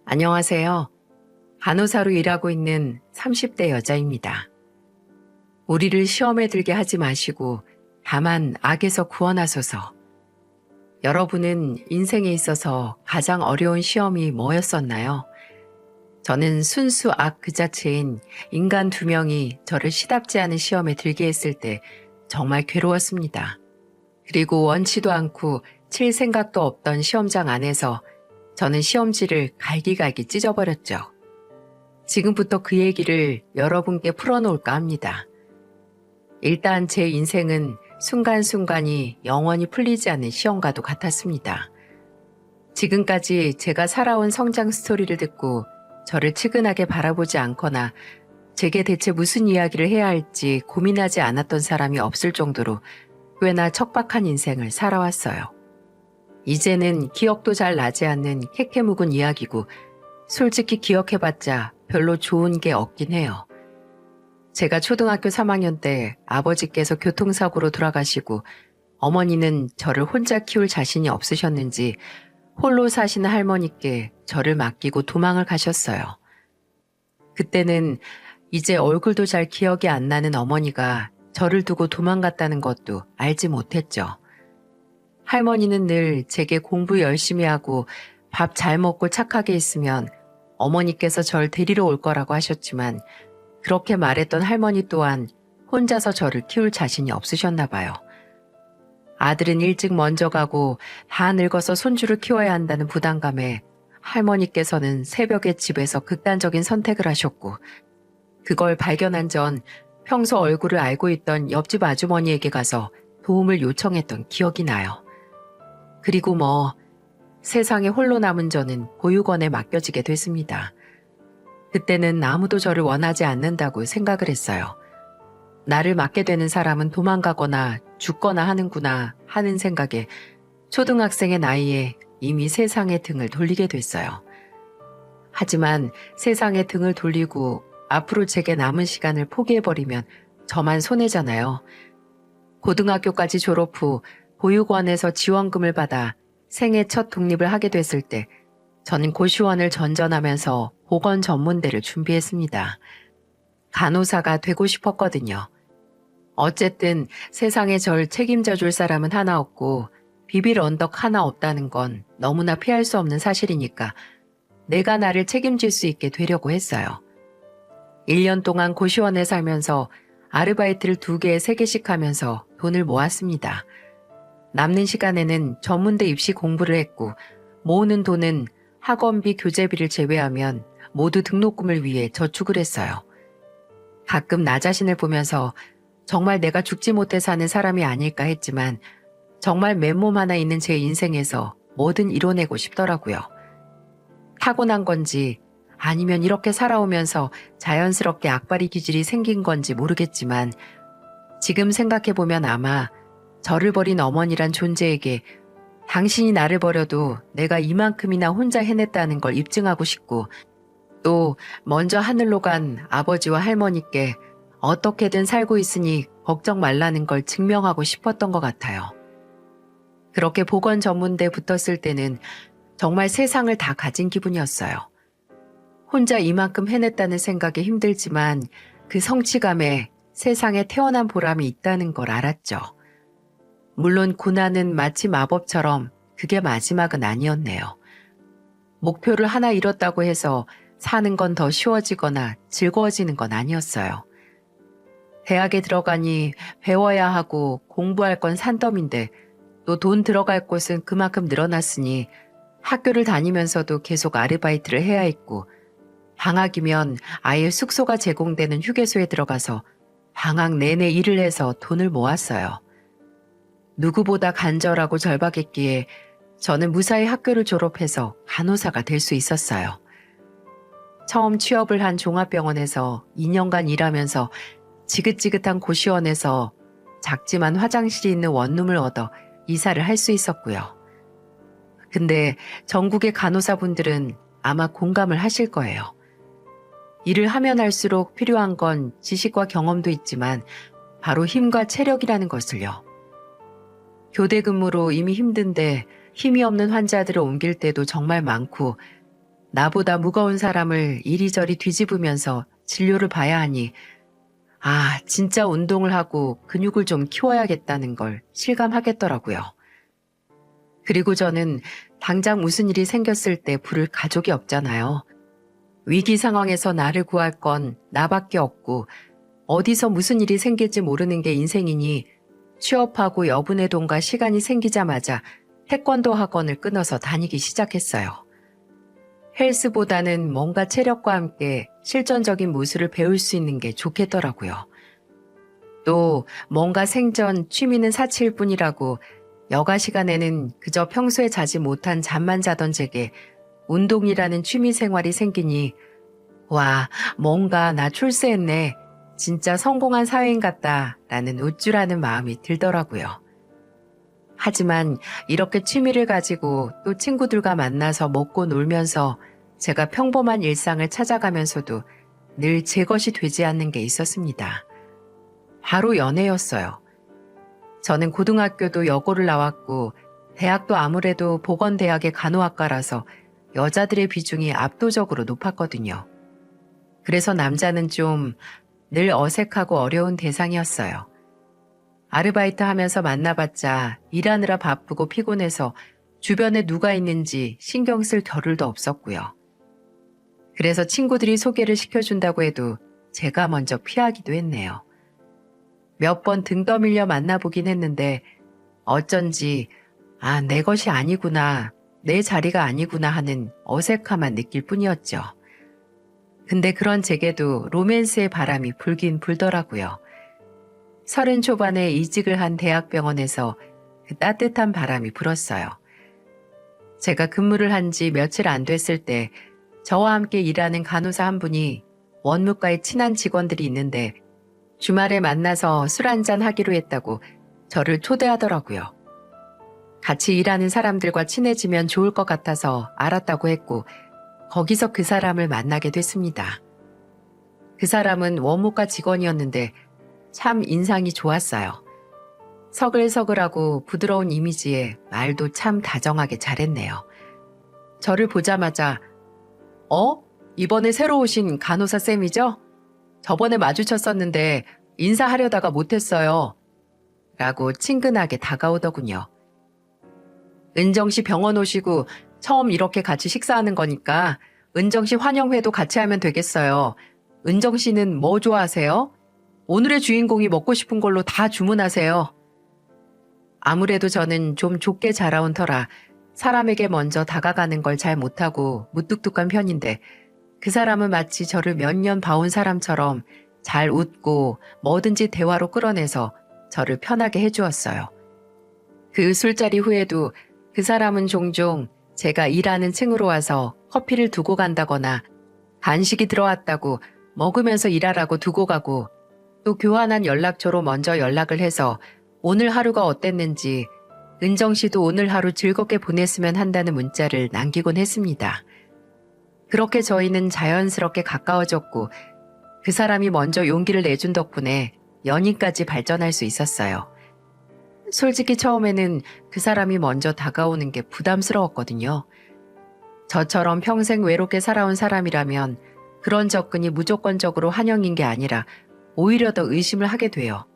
안녕하세요. 간호사로 일하고 있는 30대 여자입니다. 우리를 시험에 들게 하지 마시고 다만 악에서 구원하소서. 여러분은 인생에 있어서 가장 어려운 시험이 뭐였었나요? 저는 순수 악 그 자체인 인간 두 명이 저를 시답지 않은 시험에 들게 했을 때 정말 괴로웠습니다. 그리고 원치도 않고 칠 생각도 없던 시험장 안에서 저는 시험지를 갈기갈기 찢어버렸죠. 지금부터 그 얘기를 여러분께 풀어놓을까 합니다. 일단 제 인생은 순간순간이 영원히 풀리지 않는 시험과도 같았습니다. 지금까지 제가 살아온 성장 스토리를 듣고 저를 측은하게 바라보지 않거나 제게 대체 무슨 이야기를 해야 할지 고민하지 않았던 사람이 없을 정도로 꽤나 척박한 인생을 살아왔어요. 이제는 기억도 잘 나지 않는 캐캐묵은 이야기고 솔직히 기억해봤자 별로 좋은 게 없긴 해요. 제가 초등학교 3학년 때 아버지께서 교통사고로 돌아가시고 어머니는 저를 혼자 키울 자신이 없으셨는지 홀로 사시는 할머니께 저를 맡기고 도망을 가셨어요. 그때는 이제 얼굴도 잘 기억이 안 나는 어머니가 저를 두고 도망갔다는 것도 알지 못했죠. 할머니는 늘 제게 공부 열심히 하고 밥 잘 먹고 착하게 있으면 어머니께서 절 데리러 올 거라고 하셨지만 그렇게 말했던 할머니 또한 혼자서 저를 키울 자신이 없으셨나 봐요. 아들은 일찍 먼저 가고 다 늙어서 손주를 키워야 한다는 부담감에 할머니께서는 새벽에 집에서 극단적인 선택을 하셨고 그걸 발견한 전 평소 얼굴을 알고 있던 옆집 아주머니에게 가서 도움을 요청했던 기억이 나요. 그리고 세상에 홀로 남은 저는 보육원에 맡겨지게 됐습니다. 그때는 아무도 저를 원하지 않는다고 생각을 했어요. 나를 맡게 되는 사람은 도망가거나 죽거나 하는구나 하는 생각에 초등학생의 나이에 이미 세상의 등을 돌리게 됐어요. 하지만 세상에 등을 돌리고 앞으로 제게 남은 시간을 포기해버리면 저만 손해잖아요. 고등학교까지 졸업 후 보육원에서 지원금을 받아 생애 첫 독립을 하게 됐을 때 저는 고시원을 전전하면서 보건 전문대를 준비했습니다. 간호사가 되고 싶었거든요. 어쨌든 세상에 절 책임져 줄 사람은 하나 없고 비빌 언덕 하나 없다는 건 너무나 피할 수 없는 사실이니까 내가 나를 책임질 수 있게 되려고 했어요. 1년 동안 고시원에 살면서 아르바이트를 2개, 3개씩 하면서 돈을 모았습니다. 남는 시간에는 전문대 입시 공부를 했고 모으는 돈은 학원비, 교재비를 제외하면 모두 등록금을 위해 저축을 했어요. 가끔 나 자신을 보면서 정말 내가 죽지 못해 사는 사람이 아닐까 했지만 정말 맨몸 하나 있는 제 인생에서 뭐든 이뤄내고 싶더라고요. 타고난 건지 아니면 이렇게 살아오면서 자연스럽게 악바리 기질이 생긴 건지 모르겠지만 지금 생각해보면 아마 저를 버린 어머니란 존재에게 당신이 나를 버려도 내가 이만큼이나 혼자 해냈다는 걸 입증하고 싶고 또 먼저 하늘로 간 아버지와 할머니께 어떻게든 살고 있으니 걱정 말라는 걸 증명하고 싶었던 것 같아요. 그렇게 보건 전문대에 붙었을 때는 정말 세상을 다 가진 기분이었어요. 혼자 이만큼 해냈다는 생각에 힘들지만 그 성취감에 세상에 태어난 보람이 있다는 걸 알았죠. 물론 고난은 마치 마법처럼 그게 마지막은 아니었네요. 목표를 하나 이뤘다고 해서 사는 건 더 쉬워지거나 즐거워지는 건 아니었어요. 대학에 들어가니 배워야 하고 공부할 건 산더미인데 또 돈 들어갈 곳은 그만큼 늘어났으니 학교를 다니면서도 계속 아르바이트를 해야 했고 방학이면 아예 숙소가 제공되는 휴게소에 들어가서 방학 내내 일을 해서 돈을 모았어요. 누구보다 간절하고 절박했기에 저는 무사히 학교를 졸업해서 간호사가 될 수 있었어요. 처음 취업을 한 종합병원에서 2년간 일하면서 지긋지긋한 고시원에서 작지만 화장실이 있는 원룸을 얻어 이사를 할 수 있었고요. 근데 전국의 간호사분들은 아마 공감을 하실 거예요. 일을 하면 할수록 필요한 건 지식과 경험도 있지만 바로 힘과 체력이라는 것을요. 교대 근무로 이미 힘든데 힘이 없는 환자들을 옮길 때도 정말 많고 나보다 무거운 사람을 이리저리 뒤집으면서 진료를 봐야 하니 진짜 운동을 하고 근육을 좀 키워야겠다는 걸 실감하겠더라고요. 그리고 저는 당장 무슨 일이 생겼을 때 부를 가족이 없잖아요. 위기 상황에서 나를 구할 건 나밖에 없고 어디서 무슨 일이 생길지 모르는 게 인생이니 취업하고 여분의 돈과 시간이 생기자마자 태권도 학원을 끊어서 다니기 시작했어요. 헬스보다는 뭔가 체력과 함께 실전적인 무술을 배울 수 있는 게 좋겠더라고요. 또 뭔가 생전 취미는 사치일 뿐이라고 여가 시간에는 그저 평소에 자지 못한 잠만 자던 제게 운동이라는 취미 생활이 생기니 뭔가 나 출세했네. 진짜 성공한 사회인 같다 라는 우쭐하는 마음이 들더라고요. 하지만 이렇게 취미를 가지고 또 친구들과 만나서 먹고 놀면서 제가 평범한 일상을 찾아가면서도 늘 제 것이 되지 않는 게 있었습니다. 바로 연애였어요. 저는 고등학교도 여고를 나왔고 대학도 아무래도 보건대학의 간호학과라서 여자들의 비중이 압도적으로 높았거든요. 그래서 남자는 좀 늘 어색하고 어려운 대상이었어요. 아르바이트 하면서 만나봤자 일하느라 바쁘고 피곤해서 주변에 누가 있는지 신경 쓸 겨를도 없었고요. 그래서 친구들이 소개를 시켜준다고 해도 제가 먼저 피하기도 했네요. 몇 번 등 떠밀려 만나보긴 했는데 어쩐지 내 것이 아니구나, 내 자리가 아니구나 하는 어색함만 느낄 뿐이었죠. 근데 그런 제게도 로맨스의 바람이 불긴 불더라고요. 30 초반에 이직을 한 대학병원에서 그 따뜻한 바람이 불었어요. 제가 근무를 한 지 며칠 안 됐을 때 저와 함께 일하는 간호사 한 분이 원무과에 친한 직원들이 있는데 주말에 만나서 술 한잔 하기로 했다고 저를 초대하더라고요. 같이 일하는 사람들과 친해지면 좋을 것 같아서 알았다고 했고 거기서 그 사람을 만나게 됐습니다. 그 사람은 원무과 직원이었는데 참 인상이 좋았어요. 서글서글하고 부드러운 이미지에 말도 참 다정하게 잘했네요. 저를 보자마자 이번에 새로 오신 간호사 쌤이죠? 저번에 마주쳤었는데 인사하려다가 못했어요. 라고 친근하게 다가오더군요. 은정씨 병원 오시고 처음 이렇게 같이 식사하는 거니까 은정씨 환영회도 같이 하면 되겠어요. 은정씨는 뭐 좋아하세요? 오늘의 주인공이 먹고 싶은 걸로 다 주문하세요. 아무래도 저는 좀 좁게 자라온 터라 사람에게 먼저 다가가는 걸 잘 못하고 무뚝뚝한 편인데 그 사람은 마치 저를 몇 년 봐온 사람처럼 잘 웃고 뭐든지 대화로 끌어내서 저를 편하게 해주었어요. 그 술자리 후에도 그 사람은 종종 제가 일하는 층으로 와서 커피를 두고 간다거나 간식이 들어왔다고 먹으면서 일하라고 두고 가고 또 교환한 연락처로 먼저 연락을 해서 오늘 하루가 어땠는지 은정 씨도 오늘 하루 즐겁게 보냈으면 한다는 문자를 남기곤 했습니다. 그렇게 저희는 자연스럽게 가까워졌고 그 사람이 먼저 용기를 내준 덕분에 연인까지 발전할 수 있었어요. 솔직히 처음에는 그 사람이 먼저 다가오는 게 부담스러웠거든요. 저처럼 평생 외롭게 살아온 사람이라면 그런 접근이 무조건적으로 환영인 게 아니라 오히려 더 의심을 하게 돼요.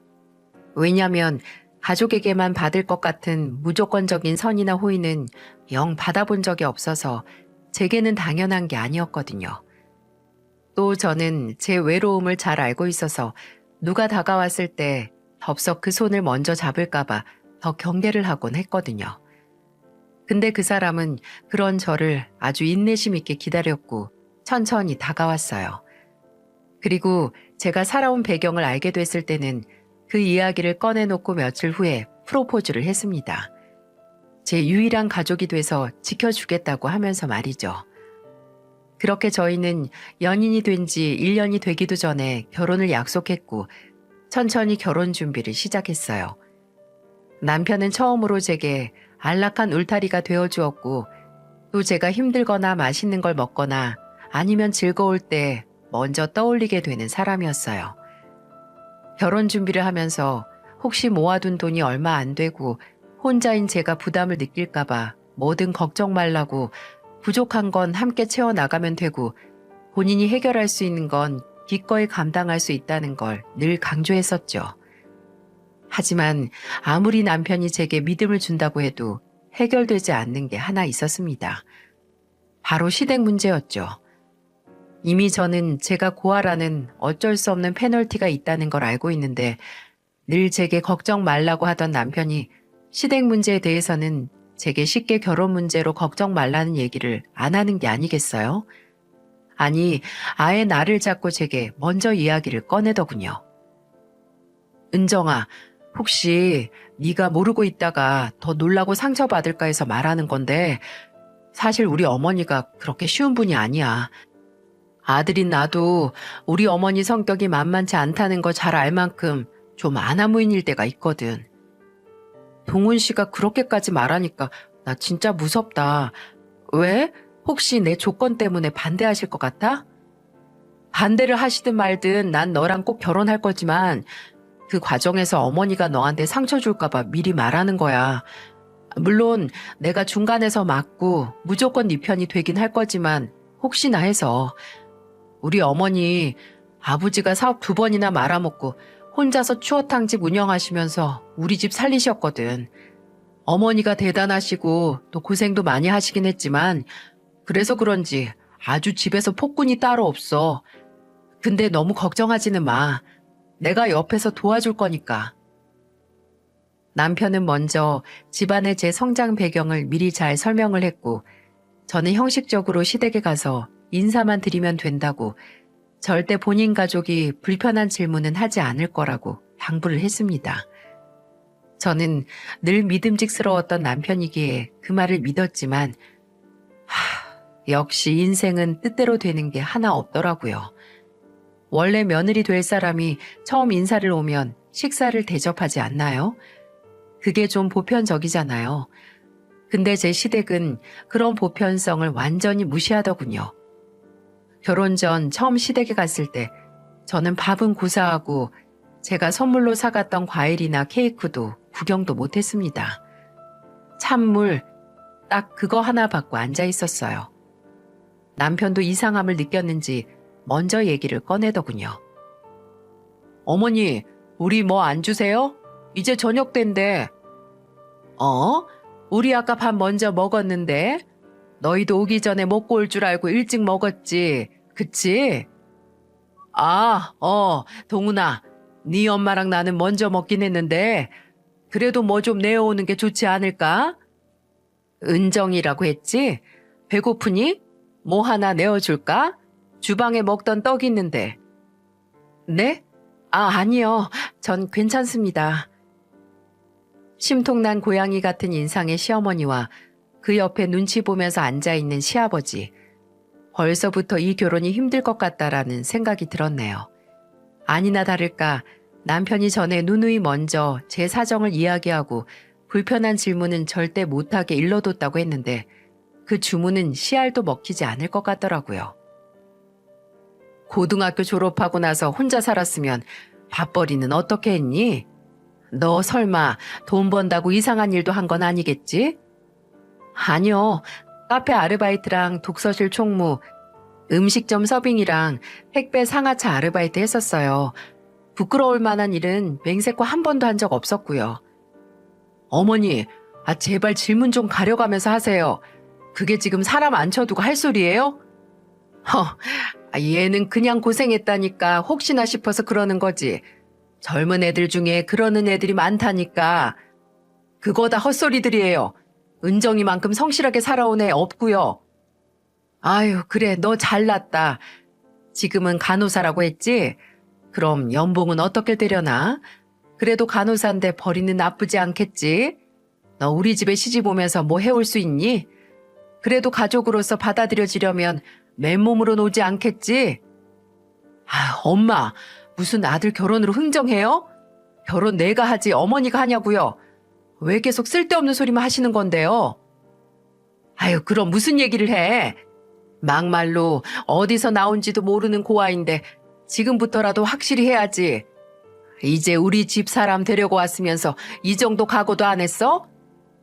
왜냐하면 가족에게만 받을 것 같은 무조건적인 선이나 호의는 영 받아본 적이 없어서 제게는 당연한 게 아니었거든요. 또 저는 제 외로움을 잘 알고 있어서 누가 다가왔을 때 덥석 그 손을 먼저 잡을까봐 더 경계를 하곤 했거든요. 근데 그 사람은 그런 저를 아주 인내심 있게 기다렸고 천천히 다가왔어요. 그리고 제가 살아온 배경을 알게 됐을 때는 그 이야기를 꺼내놓고 며칠 후에 프로포즈를 했습니다. 제 유일한 가족이 돼서 지켜주겠다고 하면서 말이죠. 그렇게 저희는 연인이 된 지 1년이 되기도 전에 결혼을 약속했고 천천히 결혼 준비를 시작했어요. 남편은 처음으로 제게 안락한 울타리가 되어주었고 또 제가 힘들거나 맛있는 걸 먹거나 아니면 즐거울 때 먼저 떠올리게 되는 사람이었어요. 결혼 준비를 하면서 혹시 모아둔 돈이 얼마 안 되고 혼자인 제가 부담을 느낄까봐 뭐든 걱정 말라고 부족한 건 함께 채워나가면 되고 본인이 해결할 수 있는 건 기꺼이 감당할 수 있다는 걸 늘 강조했었죠. 하지만 아무리 남편이 제게 믿음을 준다고 해도 해결되지 않는 게 하나 있었습니다. 바로 시댁 문제였죠. 이미 저는 제가 고아라는 어쩔 수 없는 페널티가 있다는 걸 알고 있는데 늘 제게 걱정 말라고 하던 남편이 시댁 문제에 대해서는 제게 쉽게 결혼 문제로 걱정 말라는 얘기를 안 하는 게 아니겠어요? 아니, 아예 나를 잡고 제게 먼저 이야기를 꺼내더군요. 은정아, 혹시 네가 모르고 있다가 더 놀라고 상처받을까 해서 말하는 건데 사실 우리 어머니가 그렇게 쉬운 분이 아니야. 아들인 나도 우리 어머니 성격이 만만치 않다는 거 잘 알 만큼 좀 아나무인일 때가 있거든. 동훈 씨가 그렇게까지 말하니까 나 진짜 무섭다. 왜? 혹시 내 조건 때문에 반대하실 것 같아? 반대를 하시든 말든 난 너랑 꼭 결혼할 거지만 그 과정에서 어머니가 너한테 상처 줄까 봐 미리 말하는 거야. 물론 내가 중간에서 막고 무조건 네 편이 되긴 할 거지만 혹시나 해서 우리 어머니 아버지가 사업 2번이나 말아먹고 혼자서 추어탕집 운영하시면서 우리 집 살리셨거든. 어머니가 대단하시고 또 고생도 많이 하시긴 했지만 그래서 그런지 아주 집에서 폭군이 따로 없어. 근데 너무 걱정하지는 마. 내가 옆에서 도와줄 거니까. 남편은 먼저 집안의 제 성장 배경을 미리 잘 설명을 했고 저는 형식적으로 시댁에 가서 인사만 드리면 된다고 절대 본인 가족이 불편한 질문은 하지 않을 거라고 당부를 했습니다. 저는 늘 믿음직스러웠던 남편이기에 그 말을 믿었지만 역시 인생은 뜻대로 되는 게 하나 없더라고요. 원래 며느리 될 사람이 처음 인사를 오면 식사를 대접하지 않나요? 그게 좀 보편적이잖아요. 근데 제 시댁은 그런 보편성을 완전히 무시하더군요. 결혼 전 처음 시댁에 갔을 때 저는 밥은 고사하고 제가 선물로 사갔던 과일이나 케이크도 구경도 못했습니다. 찬물 딱 그거 하나 받고 앉아 있었어요. 남편도 이상함을 느꼈는지 먼저 얘기를 꺼내더군요. 어머니, 우리 뭐 안 주세요? 이제 저녁 된대. 우리 아까 밥 먼저 먹었는데? 너희도 오기 전에 먹고 올 줄 알고 일찍 먹었지. 그치? 동훈아. 네 엄마랑 나는 먼저 먹긴 했는데 그래도 뭐 좀 내어오는 게 좋지 않을까? 은정이라고 했지? 배고프니? 뭐 하나 내어줄까? 주방에 먹던 떡 있는데. 네? 아니요. 전 괜찮습니다. 심통난 고양이 같은 인상의 시어머니와 그 옆에 눈치 보면서 앉아있는 시아버지. 벌써부터 이 결혼이 힘들 것 같다라는 생각이 들었네요. 아니나 다를까 남편이 전에 누누이 먼저 제 사정을 이야기하고 불편한 질문은 절대 못하게 일러뒀다고 했는데 그 주문은 씨알도 먹히지 않을 것 같더라고요. 고등학교 졸업하고 나서 혼자 살았으면 밥벌이는 어떻게 했니? 너 설마 돈 번다고 이상한 일도 한 건 아니겠지? 아니요. 카페 아르바이트랑 독서실 총무, 음식점 서빙이랑 택배 상하차 아르바이트 했었어요. 부끄러울 만한 일은 맹세코 한 번도 한 적 없었고요. 어머니, 제발 질문 좀 가려가면서 하세요. 그게 지금 사람 앉혀두고 할 소리예요? 얘는 그냥 고생했다니까 혹시나 싶어서 그러는 거지. 젊은 애들 중에 그러는 애들이 많다니까. 그거 다 헛소리들이에요. 은정이만큼 성실하게 살아온 애 없고요. 아유, 그래, 너 잘났다. 지금은 간호사라고 했지? 그럼 연봉은 어떻게 되려나? 그래도 간호사인데 벌이는 나쁘지 않겠지? 너 우리 집에 시집 오면서 뭐 해올 수 있니? 그래도 가족으로서 받아들여지려면 맨몸으로 오지 않겠지? 엄마, 무슨 아들 결혼으로 흥정해요? 결혼 내가 하지 어머니가 하냐고요? 왜 계속 쓸데없는 소리만 하시는 건데요? 그럼 무슨 얘기를 해? 막말로 어디서 나온지도 모르는 고아인데 지금부터라도 확실히 해야지. 이제 우리 집 사람 데려고 왔으면서 이 정도 각오도 안 했어?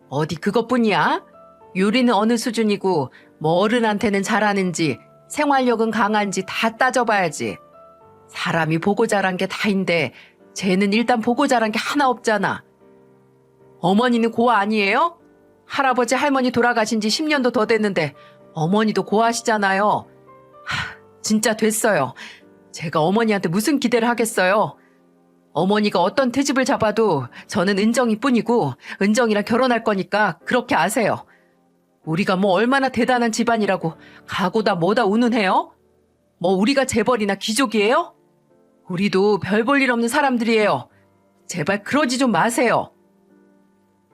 어디 그것뿐이야? 요리는 어느 수준이고 뭐 어른한테는 잘하는지 생활력은 강한지 다 따져봐야지. 사람이 보고 자란 게 다인데 쟤는 일단 보고 자란 게 하나 없잖아. 어머니는 고아 아니에요? 할아버지 할머니 돌아가신 지 10년도 더 됐는데 어머니도 고아시잖아요. 진짜 됐어요. 제가 어머니한테 무슨 기대를 하겠어요. 어머니가 어떤 트집을 잡아도 저는 은정이 뿐이고 은정이랑 결혼할 거니까 그렇게 아세요. 우리가 뭐 얼마나 대단한 집안이라고 가고다 뭐다 운운해요? 뭐 우리가 재벌이나 귀족이에요? 우리도 별 볼 일 없는 사람들이에요. 제발 그러지 좀 마세요.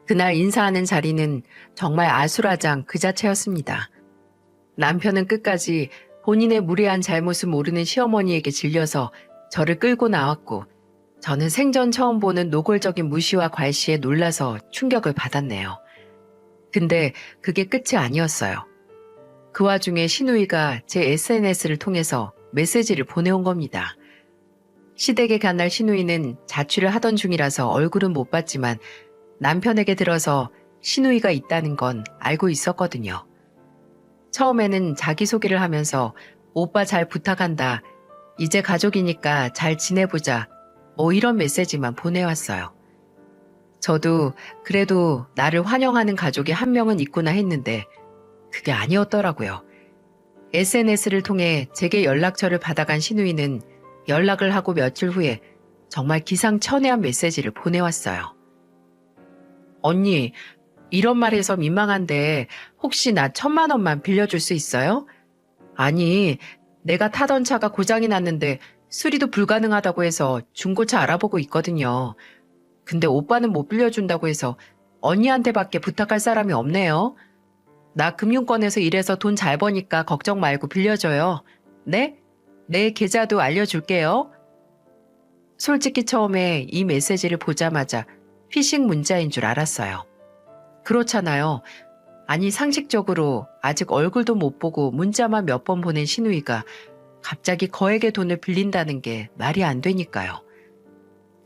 그날 인사하는 자리는 정말 아수라장 그 자체였습니다. 남편은 끝까지 본인의 무례한 잘못을 모르는 시어머니에게 질려서 저를 끌고 나왔고 저는 생전 처음 보는 노골적인 무시와 괄시에 놀라서 충격을 받았네요. 근데 그게 끝이 아니었어요. 그 와중에 신우이가 제 SNS를 통해서 메시지를 보내온 겁니다. 시댁에 간 날 신우이는 자취를 하던 중이라서 얼굴은 못 봤지만 남편에게 들어서 신우이가 있다는 건 알고 있었거든요. 처음에는 자기소개를 하면서 오빠 잘 부탁한다. 이제 가족이니까 잘 지내보자. 뭐 이런 메시지만 보내왔어요. 저도 그래도 나를 환영하는 가족이 한 명은 있구나 했는데 그게 아니었더라고요. SNS를 통해 제게 연락처를 받아간 신우이는 연락을 하고 며칠 후에 정말 기상천외한 메시지를 보내왔어요. 언니, 이런 말 해서 민망한데 혹시 나 1,000만 원만 빌려줄 수 있어요? 아니, 내가 타던 차가 고장이 났는데 수리도 불가능하다고 해서 중고차 알아보고 있거든요. 근데 오빠는 못 빌려준다고 해서 언니한테밖에 부탁할 사람이 없네요. 나 금융권에서 일해서 돈 잘 버니까 걱정 말고 빌려줘요. 네? 내 계좌도 알려줄게요. 솔직히 처음에 이 메시지를 보자마자 피싱 문자인 줄 알았어요. 그렇잖아요. 아니 상식적으로 아직 얼굴도 못 보고 문자만 몇 번 보낸 신우이가 갑자기 거액의 돈을 빌린다는 게 말이 안 되니까요.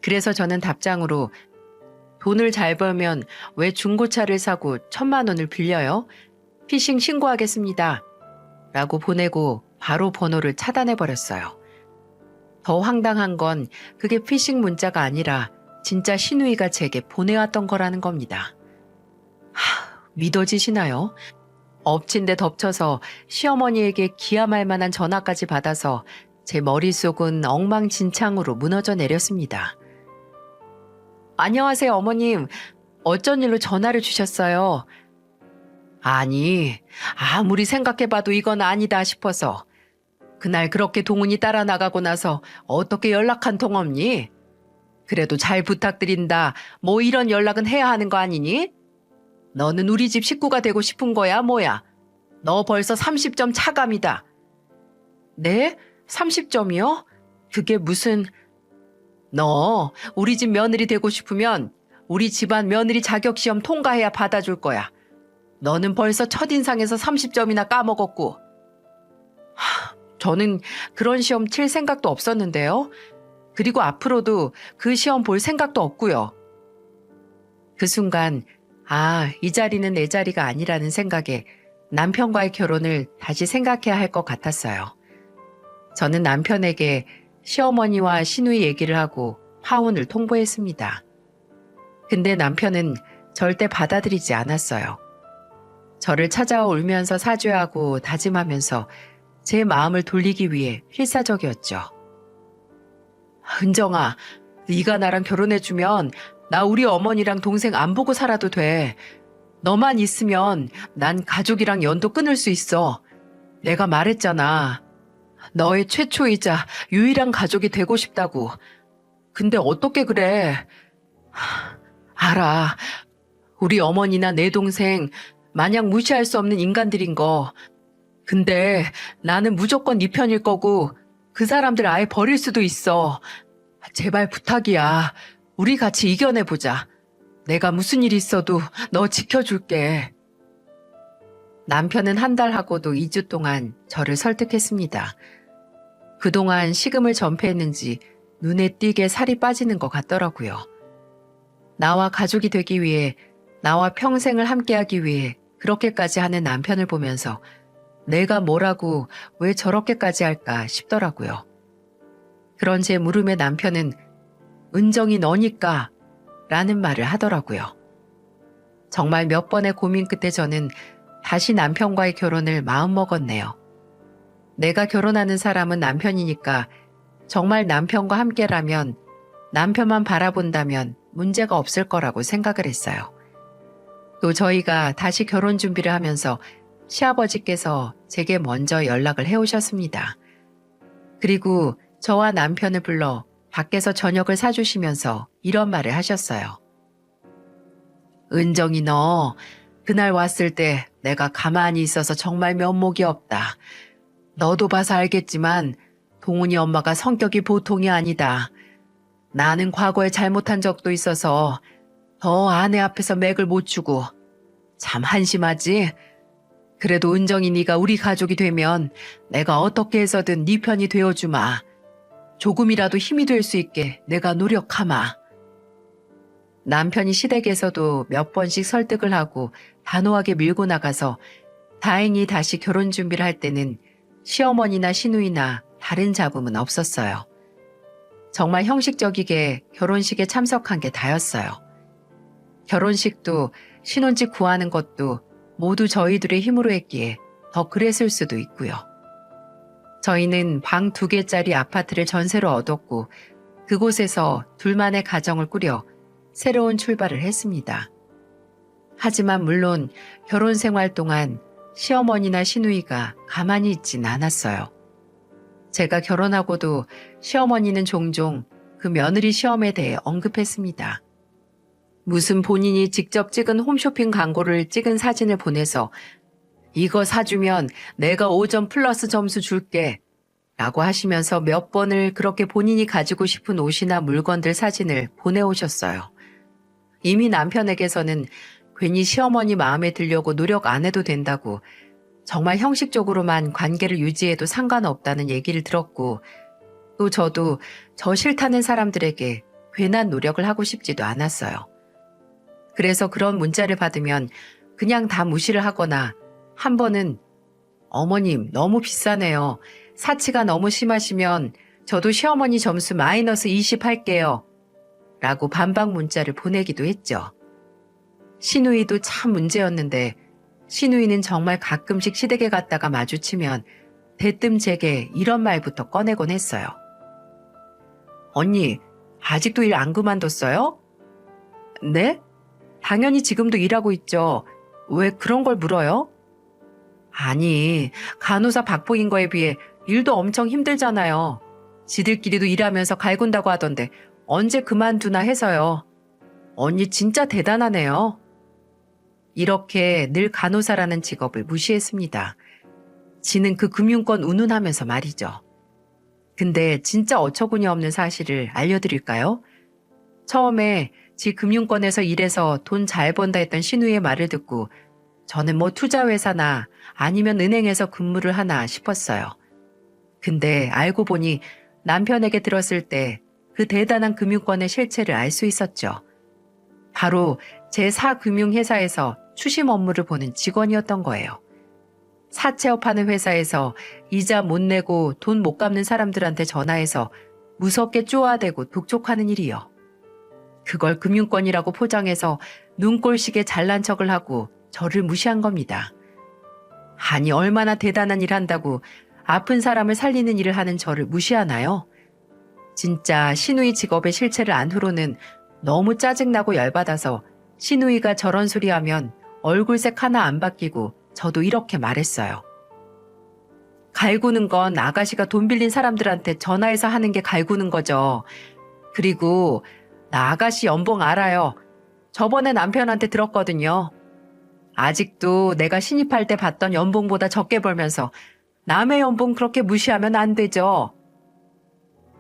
그래서 저는 답장으로 돈을 잘 벌면 왜 중고차를 사고 1,000만 원을 빌려요? 피싱 신고하겠습니다. 라고 보내고 바로 번호를 차단해버렸어요. 더 황당한 건 그게 피싱 문자가 아니라 진짜 신우이가 제게 보내왔던 거라는 겁니다. 믿어지시나요? 엎친 데 덮쳐서 시어머니에게 기함할 만한 전화까지 받아서 제 머릿속은 엉망진창으로 무너져 내렸습니다. 안녕하세요, 어머님. 어쩐 일로 전화를 주셨어요? 아니, 아무리 생각해봐도 이건 아니다 싶어서. 그날 그렇게 동훈이 따라 나가고 나서 어떻게 연락 한 통 없니? 그래도 잘 부탁드린다. 뭐 이런 연락은 해야 하는 거 아니니? 너는 우리 집 식구가 되고 싶은 거야, 뭐야? 너 벌써 30점 차감이다. 네? 30점이요? 그게 무슨... 너 우리 집 며느리 되고 싶으면 우리 집안 며느리 자격시험 통과해야 받아줄 거야. 너는 벌써 첫인상에서 30점이나 까먹었고. 저는 그런 시험 칠 생각도 없었는데요. 그리고 앞으로도 그 시험 볼 생각도 없고요. 그 순간 이 자리는 내 자리가 아니라는 생각에 남편과의 결혼을 다시 생각해야 할 것 같았어요. 저는 남편에게 시어머니와 시누이 얘기를 하고 파혼을 통보했습니다. 근데 남편은 절대 받아들이지 않았어요. 저를 찾아와 울면서 사죄하고 다짐하면서 제 마음을 돌리기 위해 필사적이었죠. 은정아, 네가 나랑 결혼해주면 나 우리 어머니랑 동생 안 보고 살아도 돼. 너만 있으면 난 가족이랑 연도 끊을 수 있어. 내가 말했잖아. 너의 최초이자 유일한 가족이 되고 싶다고. 근데 어떻게 그래? 알아. 우리 어머니나 내 동생 마냥 무시할 수 없는 인간들인 거. 근데 나는 무조건 네 편일 거고 그 사람들 아예 버릴 수도 있어. 제발 부탁이야. 우리 같이 이겨내보자. 내가 무슨 일 있어도 너 지켜줄게. 남편은 한 달 하고도 2주 동안 저를 설득했습니다. 그동안 식음을 전폐했는지 눈에 띄게 살이 빠지는 것 같더라고요. 나와 가족이 되기 위해, 나와 평생을 함께하기 위해 그렇게까지 하는 남편을 보면서 내가 뭐라고 왜 저렇게까지 할까 싶더라고요. 그런 제 물음에 남편은 은정이 너니까 라는 말을 하더라고요. 정말 몇 번의 고민 끝에 저는 다시 남편과의 결혼을 마음먹었네요. 내가 결혼하는 사람은 남편이니까 정말 남편과 함께라면 남편만 바라본다면 문제가 없을 거라고 생각을 했어요. 또 저희가 다시 결혼 준비를 하면서 시아버지께서 제게 먼저 연락을 해오셨습니다. 그리고 저와 남편을 불러 밖에서 저녁을 사주시면서 이런 말을 하셨어요. 은정이 너 그날 왔을 때 내가 가만히 있어서 정말 면목이 없다. 너도 봐서 알겠지만 동훈이 엄마가 성격이 보통이 아니다. 나는 과거에 잘못한 적도 있어서 더 아내 앞에서 맥을 못 추고 참 한심하지? 그래도 은정이 네가 우리 가족이 되면 내가 어떻게 해서든 네 편이 되어주마. 조금이라도 힘이 될 수 있게 내가 노력하마. 남편이 시댁에서도 몇 번씩 설득을 하고 단호하게 밀고 나가서 다행히 다시 결혼 준비를 할 때는 시어머니나 시누이나 다른 잡음은 없었어요. 정말 형식적이게 결혼식에 참석한 게 다였어요. 결혼식도 신혼집 구하는 것도 모두 저희들의 힘으로 했기에 더 그랬을 수도 있고요. 저희는 방 2개짜리 아파트를 전세로 얻었고 그곳에서 둘만의 가정을 꾸려 새로운 출발을 했습니다. 하지만 물론 결혼 생활 동안 시어머니나 시누이가 가만히 있진 않았어요. 제가 결혼하고도 시어머니는 종종 그 며느리 시험에 대해 언급했습니다. 무슨 본인이 직접 찍은 홈쇼핑 광고를 찍은 사진을 보내서 이거 사주면 내가 5점 플러스 점수 줄게 라고 하시면서 몇 번을 그렇게 본인이 가지고 싶은 옷이나 물건들 사진을 보내오셨어요. 이미 남편에게서는 괜히 시어머니 마음에 들려고 노력 안 해도 된다고 정말 형식적으로만 관계를 유지해도 상관없다는 얘기를 들었고 또 저도 저 싫다는 사람들에게 괜한 노력을 하고 싶지도 않았어요. 그래서 그런 문자를 받으면 그냥 다 무시를 하거나 한 번은 어머님 너무 비싸네요. 사치가 너무 심하시면 저도 시어머니 점수 마이너스 20 할게요. 라고 반박 문자를 보내기도 했죠. 시누이도 참 문제였는데 시누이는 정말 가끔씩 시댁에 갔다가 마주치면 대뜸 제게 이런 말부터 꺼내곤 했어요. 언니, 아직도 일 안 그만뒀어요? 네? 당연히 지금도 일하고 있죠. 왜 그런 걸 물어요? 아니, 간호사 박봉인 거에 비해 일도 엄청 힘들잖아요. 지들끼리도 일하면서 갈군다고 하던데 언제 그만두나 해서요. 언니 진짜 대단하네요. 이렇게 늘 간호사라는 직업을 무시했습니다. 지는 그 금융권 운운하면서 말이죠. 근데 진짜 어처구니 없는 사실을 알려드릴까요? 처음에 지 금융권에서 일해서 돈 잘 번다 했던 신우의 말을 듣고 저는 뭐 투자회사나 아니면 은행에서 근무를 하나 싶었어요. 근데 알고 보니 남편에게 들었을 때 그 대단한 금융권의 실체를 알 수 있었죠. 바로 제4금융회사에서 추심 업무를 보는 직원이었던 거예요. 사채업하는 회사에서 이자 못 내고 돈 못 갚는 사람들한테 전화해서 무섭게 쪼아대고 독촉하는 일이요. 그걸 금융권이라고 포장해서 눈꼴시게 잘난 척을 하고 저를 무시한 겁니다. 아니 얼마나 대단한 일 한다고 아픈 사람을 살리는 일을 하는 저를 무시하나요? 진짜 시누이 직업의 실체를 안 후로는 너무 짜증나고 열받아서 시누이가 저런 소리 하면 얼굴색 하나 안 바뀌고 저도 이렇게 말했어요. 갈구는 건 아가씨가 돈 빌린 사람들한테 전화해서 하는 게 갈구는 거죠. 그리고 나 아가씨 연봉 알아요. 저번에 남편한테 들었거든요. 아직도 내가 신입할 때 받던 연봉보다 적게 벌면서 남의 연봉 그렇게 무시하면 안 되죠.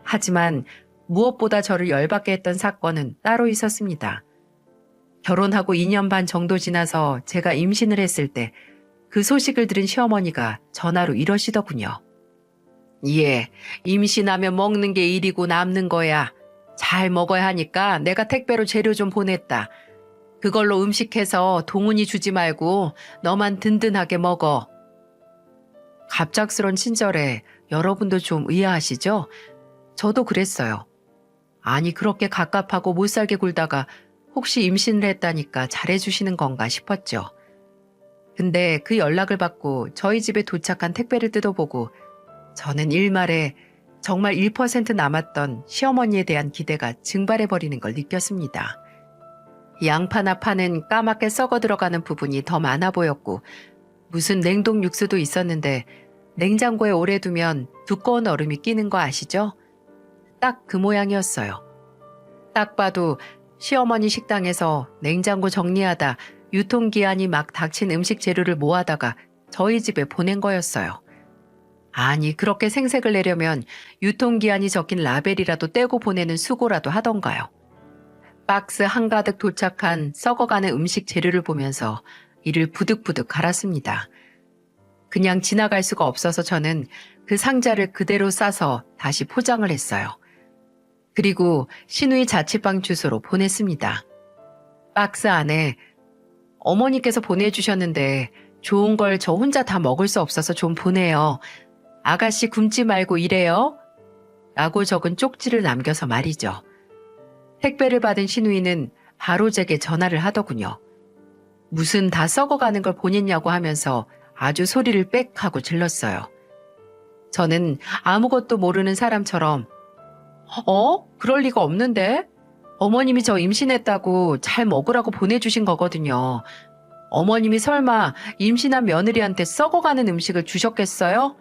하지만 무엇보다 저를 열받게 했던 사건은 따로 있었습니다. 결혼하고 2년 반 정도 지나서 제가 임신을 했을 때 그 소식을 들은 시어머니가 전화로 이러시더군요. 예, 임신하면 먹는 게 일이고 남는 거야. 잘 먹어야 하니까 내가 택배로 재료 좀 보냈다. 그걸로 음식해서 동훈이 주지 말고 너만 든든하게 먹어. 갑작스런 친절에 여러분도 좀 의아하시죠? 저도 그랬어요. 아니, 그렇게 갑갑하고 못살게 굴다가 혹시 임신을 했다니까 잘해주시는 건가 싶었죠. 근데 그 연락을 받고 저희 집에 도착한 택배를 뜯어보고 저는 일말에 정말 1% 남았던 시어머니에 대한 기대가 증발해버리는 걸 느꼈습니다. 양파나 파는 까맣게 썩어 들어가는 부분이 더 많아 보였고 무슨 냉동 육수도 있었는데 냉장고에 오래 두면 두꺼운 얼음이 끼는 거 아시죠? 딱 그 모양이었어요. 딱 봐도 시어머니 식당에서 냉장고 정리하다 유통기한이 막 닥친 음식 재료를 모아다가 저희 집에 보낸 거였어요. 아니, 그렇게 생색을 내려면 유통기한이 적힌 라벨이라도 떼고 보내는 수고라도 하던가요. 박스 한가득 도착한 썩어가는 음식 재료를 보면서 이를 부득부득 갈았습니다. 그냥 지나갈 수가 없어서 저는 그 상자를 그대로 싸서 다시 포장을 했어요. 그리고 시누이 자취방 주소로 보냈습니다. 박스 안에 어머니께서 보내주셨는데 좋은 걸 저 혼자 다 먹을 수 없어서 좀 보내요. 아가씨 굶지 말고 일해요. 라고 적은 쪽지를 남겨서 말이죠. 택배를 받은 시누이는 바로 제게 전화를 하더군요. 무슨 다 썩어가는 걸 보냈냐고 하면서 아주 소리를 빽 하고 질렀어요. 저는 아무것도 모르는 사람처럼 그럴 리가 없는데? 어머님이 저 임신했다고 잘 먹으라고 보내주신 거거든요. 어머님이 설마 임신한 며느리한테 썩어가는 음식을 주셨겠어요?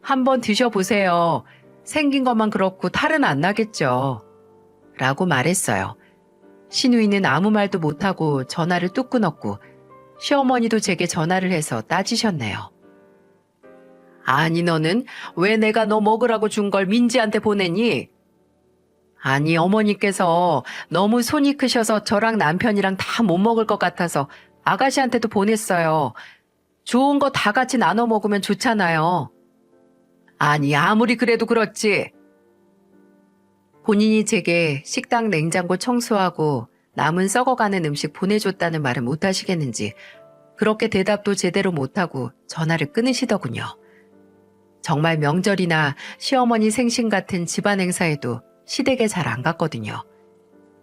한번 드셔보세요. 생긴 것만 그렇고 탈은 안 나겠죠. 라고 말했어요. 시누이는 아무 말도 못하고 전화를 뚝 끊었고 시어머니도 제게 전화를 해서 따지셨네요. 아니, 너는 왜 내가 너 먹으라고 준 걸 민지한테 보내니? 아니, 어머니께서 너무 손이 크셔서 저랑 남편이랑 다 못 먹을 것 같아서 아가씨한테도 보냈어요. 좋은 거 다 같이 나눠 먹으면 좋잖아요. 아니, 아무리 그래도 그렇지. 본인이 제게 식당 냉장고 청소하고 남은 썩어가는 음식 보내줬다는 말을 못하시겠는지 그렇게 대답도 제대로 못하고 전화를 끊으시더군요. 정말 명절이나 시어머니 생신 같은 집안 행사에도 시댁에 잘 안 갔거든요.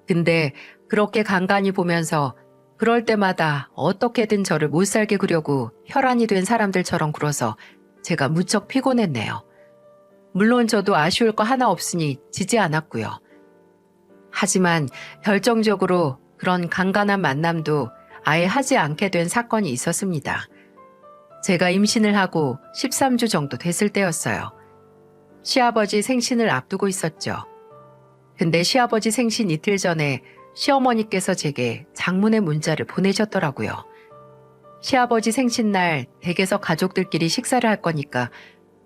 근데 그렇게 간간히 보면서 그럴 때마다 어떻게든 저를 못살게 구려고 혈안이 된 사람들처럼 굴어서 제가 무척 피곤했네요. 물론 저도 아쉬울 거 하나 없으니 지지 않았고요. 하지만 결정적으로 그런 간간한 만남도 아예 하지 않게 된 사건이 있었습니다. 제가 임신을 하고 13주 정도 됐을 때였어요. 시아버지 생신을 앞두고 있었죠. 근데 시아버지 생신 이틀 전에 시어머니께서 제게 장문의 문자를 보내셨더라고요. 시아버지 생신날 댁에서 가족들끼리 식사를 할 거니까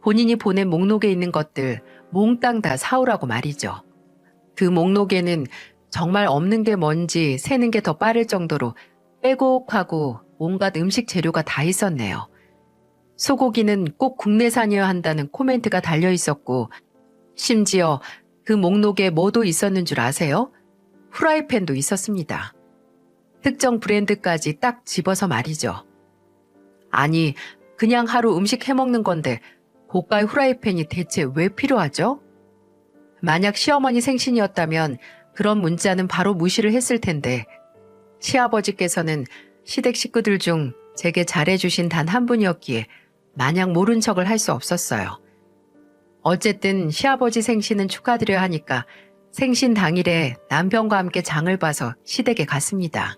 본인이 보낸 목록에 있는 것들 몽땅 다 사오라고 말이죠. 그 목록에는 정말 없는 게 뭔지 세는 게 더 빠를 정도로 빼곡하고 온갖 음식 재료가 다 있었네요. 소고기는 꼭 국내산이어야 한다는 코멘트가 달려 있었고 심지어 그 목록에 뭐도 있었는 줄 아세요? 후라이팬도 있었습니다. 특정 브랜드까지 딱 집어서 말이죠. 아니, 그냥 하루 음식 해먹는 건데 고가의 후라이팬이 대체 왜 필요하죠? 만약 시어머니 생신이었다면 그런 문자는 바로 무시를 했을 텐데 시아버지께서는 시댁 식구들 중 제게 잘해주신 단 한 분이었기에 마냥 모른 척을 할 수 없었어요. 어쨌든 시아버지 생신은 축하드려야 하니까 생신 당일에 남편과 함께 장을 봐서 시댁에 갔습니다.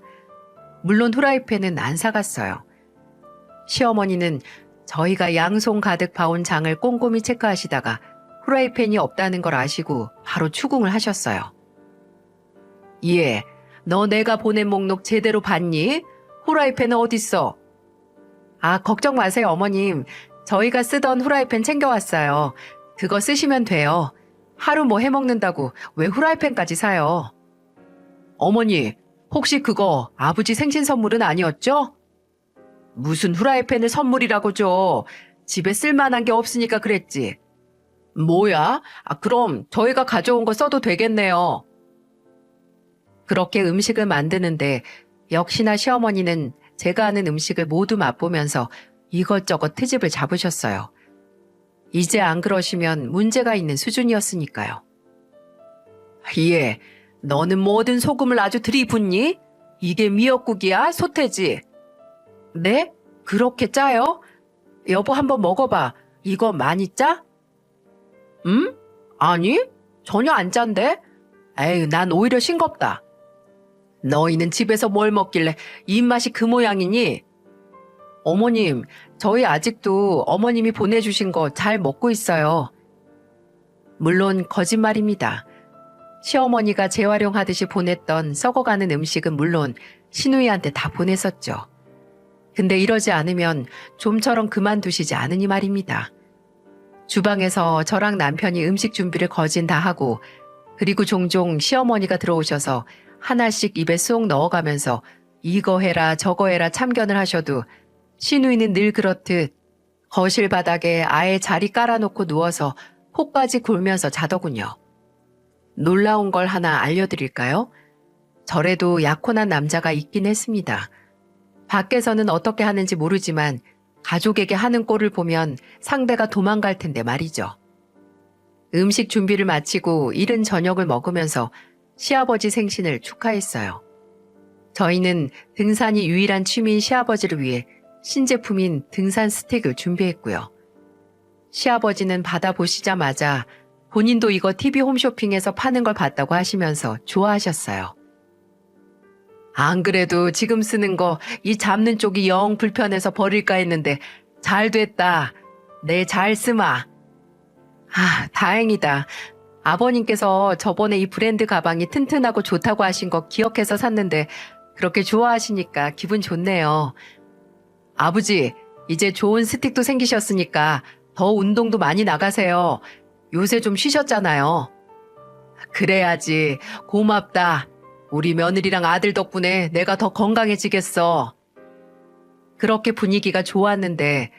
물론 후라이팬은 안 사갔어요. 시어머니는 저희가 양손 가득 봐온 장을 꼼꼼히 체크하시다가 후라이팬이 없다는 걸 아시고 바로 추궁을 하셨어요. 예, 너 내가 보낸 목록 제대로 봤니? 후라이팬은 어딨어? 아, 걱정 마세요, 어머님. 저희가 쓰던 후라이팬 챙겨왔어요. 그거 쓰시면 돼요. 하루 뭐 해먹는다고 왜 후라이팬까지 사요? 어머니, 혹시 그거 아버지 생신 선물은 아니었죠? 무슨 후라이팬을 선물이라고 줘. 집에 쓸만한 게 없으니까 그랬지. 뭐야? 그럼 저희가 가져온 거 써도 되겠네요. 그렇게 음식을 만드는데 역시나 시어머니는 제가 하는 음식을 모두 맛보면서 이것저것 트집을 잡으셨어요. 이제 안 그러시면 문제가 있는 수준이었으니까요. 예, 너는 뭐든 소금을 아주 들이붓니? 이게 미역국이야, 소태지? 네? 그렇게 짜요? 여보 한번 먹어봐. 이거 많이 짜? 아니, 전혀 안 짠데? 에이, 난 오히려 싱겁다. 너희는 집에서 뭘 먹길래 입맛이 그 모양이니? 어머님, 저희 아직도 어머님이 보내주신 거 잘 먹고 있어요. 물론 거짓말입니다. 시어머니가 재활용하듯이 보냈던 썩어가는 음식은 물론 신우이한테 다 보냈었죠. 근데 이러지 않으면 좀처럼 그만두시지 않으니 말입니다. 주방에서 저랑 남편이 음식 준비를 거진 다 하고 그리고 종종 시어머니가 들어오셔서 하나씩 입에 쏙 넣어가면서 이거 해라 저거 해라 참견을 하셔도 시누이는 늘 그렇듯 거실 바닥에 아예 자리 깔아놓고 누워서 코까지 골면서 자더군요. 놀라운 걸 하나 알려드릴까요? 저래도 약혼한 남자가 있긴 했습니다. 밖에서는 어떻게 하는지 모르지만 가족에게 하는 꼴을 보면 상대가 도망갈 텐데 말이죠. 음식 준비를 마치고 이른 저녁을 먹으면서 시아버지 생신을 축하했어요. 저희는 등산이 유일한 취미인 시아버지를 위해 신제품인 등산 스틱을 준비했고요. 시아버지는 받아보시자마자 본인도 이거 TV 홈쇼핑에서 파는 걸 봤다고 하시면서 좋아하셨어요. 안 그래도 지금 쓰는 거 이 잡는 쪽이 영 불편해서 버릴까 했는데 잘 됐다. 내 잘 쓰마. 다행이다. 아버님께서 저번에 이 브랜드 가방이 튼튼하고 좋다고 하신 거 기억해서 샀는데 그렇게 좋아하시니까 기분 좋네요. 아버지, 이제 좋은 스틱도 생기셨으니까 더 운동도 많이 나가세요. 요새 좀 쉬셨잖아요. 그래야지. 고맙다. 우리 며느리랑 아들 덕분에 내가 더 건강해지겠어. 그렇게 분위기가 좋았는데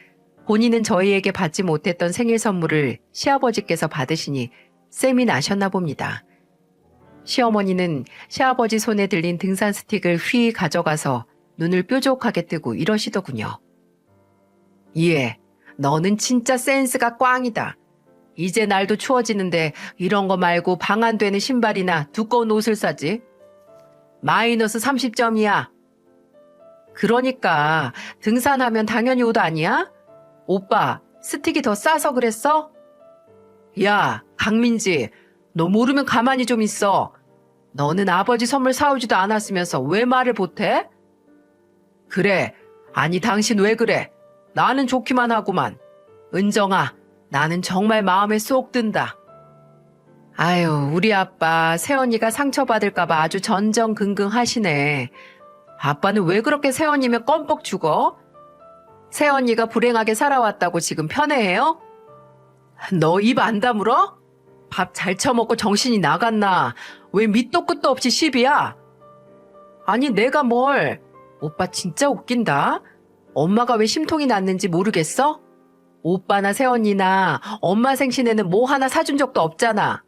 본인은 저희에게 받지 못했던 생일 선물을 시아버지께서 받으시니 셈이 나셨나 봅니다. 시어머니는 시아버지 손에 들린 등산 스틱을 휘 가져가서 눈을 뾰족하게 뜨고 이러시더군요. 예, 너는 진짜 센스가 꽝이다. 이제 날도 추워지는데 이런 거 말고 방 안 되는 신발이나 두꺼운 옷을 사지. 마이너스 30점이야. 그러니까 등산하면 당연히 옷 아니야? 오빠, 스틱이 더 싸서 그랬어? 야, 강민지, 너 모르면 가만히 좀 있어. 너는 아버지 선물 사오지도 않았으면서 왜 말을 못해? 그래, 아니 당신 왜 그래? 나는 좋기만 하구만. 은정아, 나는 정말 마음에 쏙 든다. 아유, 우리 아빠 새언니가 상처받을까봐 아주 전전긍긍 하시네. 아빠는 왜 그렇게 새언니면 껌뻑 죽어? 새언니가 불행하게 살아왔다고 지금 편해해요? 너 입 안 다물어? 밥 잘 처먹고 정신이 나갔나? 왜 밑도 끝도 없이 시비야? 아니 내가 뭘? 오빠 진짜 웃긴다. 엄마가 왜 심통이 났는지 모르겠어? 오빠나 새언니나 엄마 생신에는 뭐 하나 사준 적도 없잖아.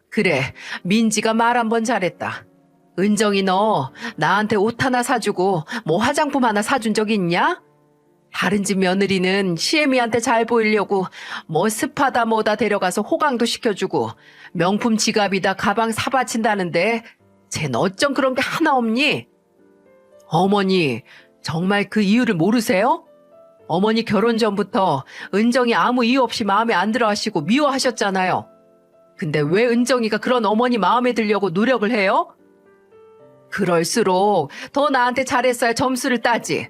그래, 민지가 말 한 번 잘했다. 은정이 너 나한테 옷 하나 사주고 뭐 화장품 하나 사준 적 있냐? 다른 집 며느리는 시애미한테 잘 보이려고 뭐 스파다 뭐다 데려가서 호강도 시켜주고 명품 지갑이다 가방 사바친다는데 쟨 어쩜 그런 게 하나 없니? 어머니, 정말 그 이유를 모르세요? 어머니 결혼 전부터 은정이 아무 이유 없이 마음에 안 들어 하시고 미워하셨잖아요. 근데 왜 은정이가 그런 어머니 마음에 들려고 노력을 해요? 그럴수록 더 나한테 잘했어야 점수를 따지.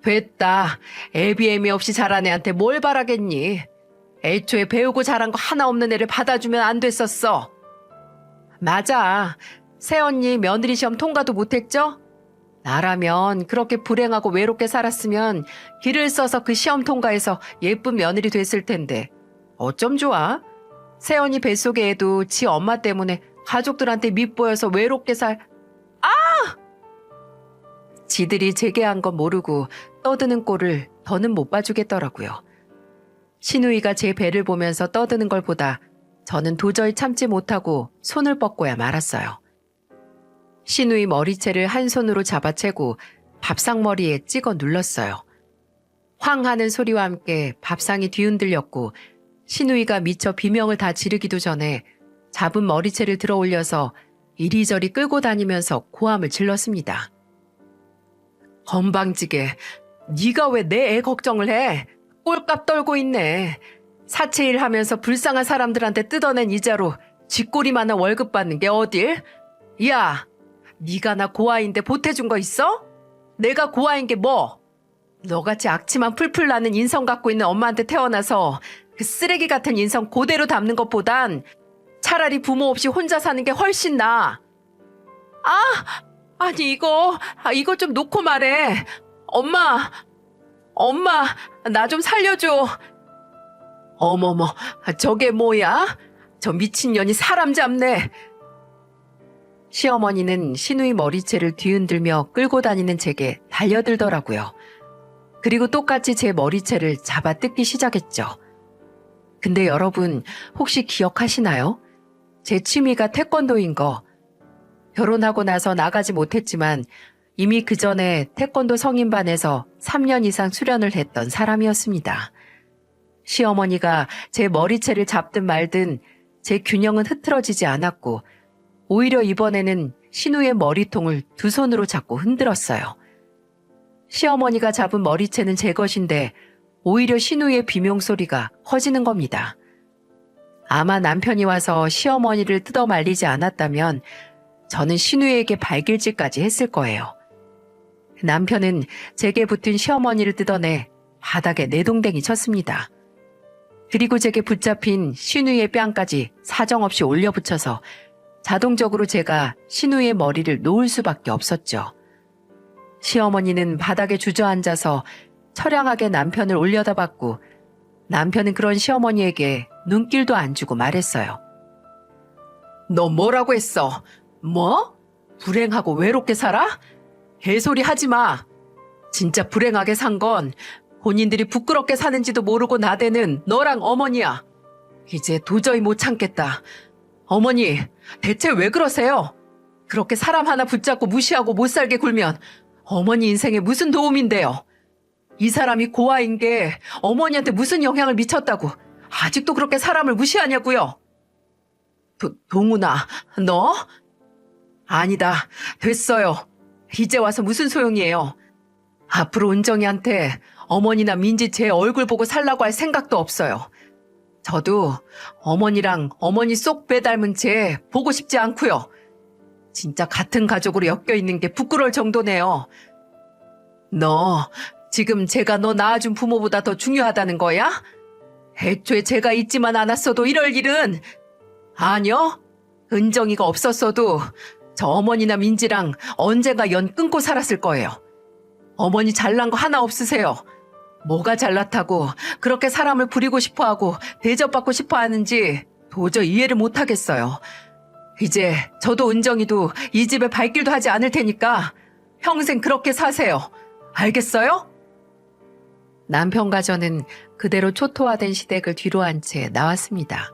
됐다. 애비애미 없이 자란 애한테 뭘 바라겠니? 애초에 배우고 자란 거 하나 없는 애를 받아주면 안 됐었어. 맞아. 새언니 며느리 시험 통과도 못했죠? 나라면 그렇게 불행하고 외롭게 살았으면 길을 써서 그 시험 통과해서 예쁜 며느리 됐을 텐데 어쩜 좋아? 새언니 뱃속의 애도 지 엄마 때문에 가족들한테 밉보여서 외롭게 지들이 재개한 건 모르고 떠드는 꼴을 더는 못 봐주겠더라고요. 신우이가 제 배를 보면서 떠드는 걸 보다 저는 도저히 참지 못하고 손을 뻗고야 말았어요. 신우이 머리채를 한 손으로 잡아채고 밥상머리에 찍어 눌렀어요. 황 하는 소리와 함께 밥상이 뒤흔들렸고 신우이가 미처 비명을 다 지르기도 전에 잡은 머리채를 들어 올려서 이리저리 끌고 다니면서 고함을 질렀습니다. 건방지게 네가 왜 내 애 걱정을 해? 꼴값 떨고 있네. 사채일 하면서 불쌍한 사람들한테 뜯어낸 이자로 쥐꼬리만한 월급 받는 게 어딜? 야, 네가 나 고아인데 보태준 거 있어? 내가 고아인 게 뭐? 너같이 악취만 풀풀 나는 인성 갖고 있는 엄마한테 태어나서 그 쓰레기 같은 인성 그대로 담는 것보단 차라리 부모 없이 혼자 사는 게 훨씬 나아. 아니 이거 좀 놓고 말해. 엄마, 나 좀 살려줘. 어머머, 저게 뭐야? 저 미친년이 사람 잡네. 시어머니는 신우이 머리채를 뒤흔들며 끌고 다니는 제게 달려들더라고요. 그리고 똑같이 제 머리채를 잡아 뜯기 시작했죠. 근데 여러분 혹시 기억하시나요? 제 취미가 태권도인 거. 결혼하고 나서 나가지 못했지만 이미 그 전에 태권도 성인반에서 3년 이상 수련을 했던 사람이었습니다. 시어머니가 제 머리채를 잡든 말든 제 균형은 흐트러지지 않았고 오히려 이번에는 신우의 머리통을 두 손으로 잡고 흔들었어요. 시어머니가 잡은 머리채는 제 것인데 오히려 신우의 비명소리가 커지는 겁니다. 아마 남편이 와서 시어머니를 뜯어 말리지 않았다면 저는 신우에게 발길질까지 했을 거예요. 남편은 제게 붙은 시어머니를 뜯어내 바닥에 내동댕이 쳤습니다. 그리고 제게 붙잡힌 신우의 뺨까지 사정없이 올려붙여서 자동적으로 제가 신우의 머리를 놓을 수밖에 없었죠. 시어머니는 바닥에 주저앉아서 처량하게 남편을 올려다봤고 남편은 그런 시어머니에게 눈길도 안 주고 말했어요. 너 뭐라고 했어? 뭐? 불행하고 외롭게 살아? 개소리 하지 마. 진짜 불행하게 산 건 본인들이 부끄럽게 사는지도 모르고 나대는 너랑 어머니야. 이제 도저히 못 참겠다. 어머니, 대체 왜 그러세요? 그렇게 사람 하나 붙잡고 무시하고 못 살게 굴면 어머니 인생에 무슨 도움인데요? 이 사람이 고아인 게 어머니한테 무슨 영향을 미쳤다고 아직도 그렇게 사람을 무시하냐고요? 동훈아, 너? 아니다, 됐어요. 이제 와서 무슨 소용이에요. 앞으로 은정이한테 어머니나 민지 제 얼굴 보고 살라고 할 생각도 없어요. 저도 어머니랑 어머니 쏙 빼닮은 쟤 보고 싶지 않고요. 진짜 같은 가족으로 엮여있는 게 부끄러울 정도네요. 너 지금 제가 너 낳아준 부모보다 더 중요하다는 거야? 애초에 제가 있지만 않았어도 이럴 일은. 아니요. 은정이가 없었어도 저 어머니나 민지랑 언젠가 연 끊고 살았을 거예요. 어머니 잘난 거 하나 없으세요. 뭐가 잘났다고 그렇게 사람을 부리고 싶어하고 대접받고 싶어하는지 도저히 이해를 못하겠어요. 이제 저도 은정이도 이 집에 발길도 하지 않을 테니까 평생 그렇게 사세요. 알겠어요? 남편과 저는 그대로 초토화된 시댁을 뒤로 한 채 나왔습니다.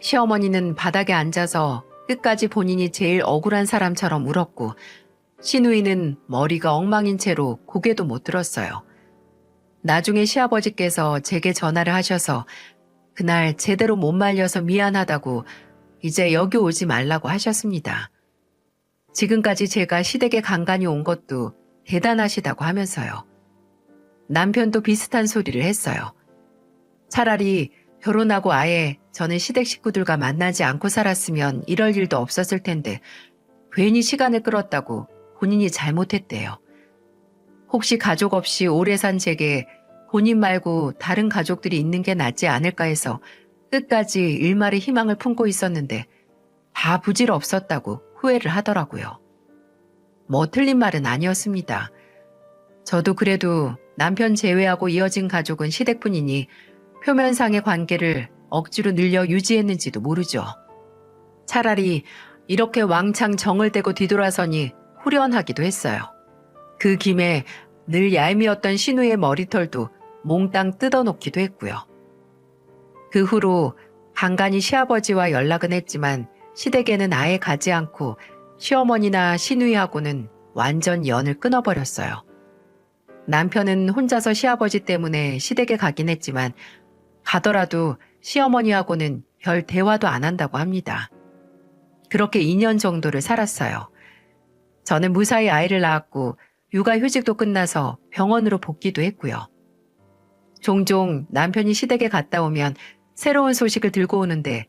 시어머니는 바닥에 앉아서 끝까지 본인이 제일 억울한 사람처럼 울었고 시누이는 머리가 엉망인 채로 고개도 못 들었어요. 나중에 시아버지께서 제게 전화를 하셔서 그날 제대로 못 말려서 미안하다고 이제 여기 오지 말라고 하셨습니다. 지금까지 제가 시댁에 간간히 온 것도 대단하시다고 하면서요. 남편도 비슷한 소리를 했어요. 차라리 결혼하고 아예 저는 시댁 식구들과 만나지 않고 살았으면 이럴 일도 없었을 텐데 괜히 시간을 끌었다고 본인이 잘못했대요. 혹시 가족 없이 오래 산 제게 본인 말고 다른 가족들이 있는 게 낫지 않을까 해서 끝까지 일말의 희망을 품고 있었는데 다 부질없었다고 후회를 하더라고요. 뭐 틀린 말은 아니었습니다. 저도 그래도 남편 제외하고 이어진 가족은 시댁뿐이니 표면상의 관계를 억지로 늘려 유지했는지도 모르죠. 차라리 이렇게 왕창 정을 떼고 뒤돌아서니 후련하기도 했어요. 그 김에 늘 얄미웠던 신우의 머리털도 몽땅 뜯어놓기도 했고요. 그 후로 간간히 시아버지와 연락은 했지만 시댁에는 아예 가지 않고 시어머니나 시누이하고는 완전 연을 끊어버렸어요. 남편은 혼자서 시아버지 때문에 시댁에 가긴 했지만 가더라도 시어머니하고는 별 대화도 안 한다고 합니다. 그렇게 2년 정도를 살았어요. 저는 무사히 아이를 낳았고 육아휴직도 끝나서 병원으로 복귀도 했고요. 종종 남편이 시댁에 갔다 오면 새로운 소식을 들고 오는데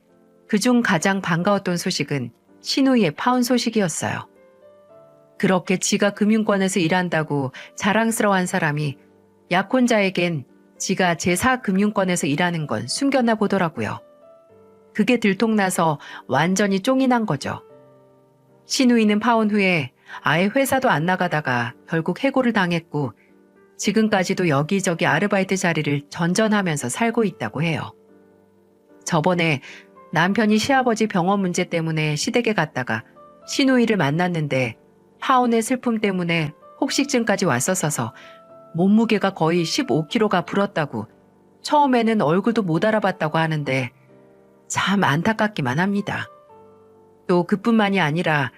그중 가장 반가웠던 소식은 시누이의 파혼 소식이었어요. 그렇게 지가 금융권에서 일한다고 자랑스러워한 사람이 약혼자에겐 지가 제4금융권에서 일하는 건 숨겼나 보더라고요. 그게 들통나서 완전히 쫑이 난 거죠. 시누이는 파혼 후에 아예 회사도 안 나가다가 결국 해고를 당했고 지금까지도 여기저기 아르바이트 자리를 전전하면서 살고 있다고 해요. 저번에 남편이 시아버지 병원 문제 때문에 시댁에 갔다가 시누이를 만났는데 파혼의 슬픔 때문에 혹식증까지 왔었어서 몸무게가 거의 15kg가 불었다고 처음에는 얼굴도 못 알아봤다고 하는데 참 안타깝기만 합니다. 또 그뿐만이 아니라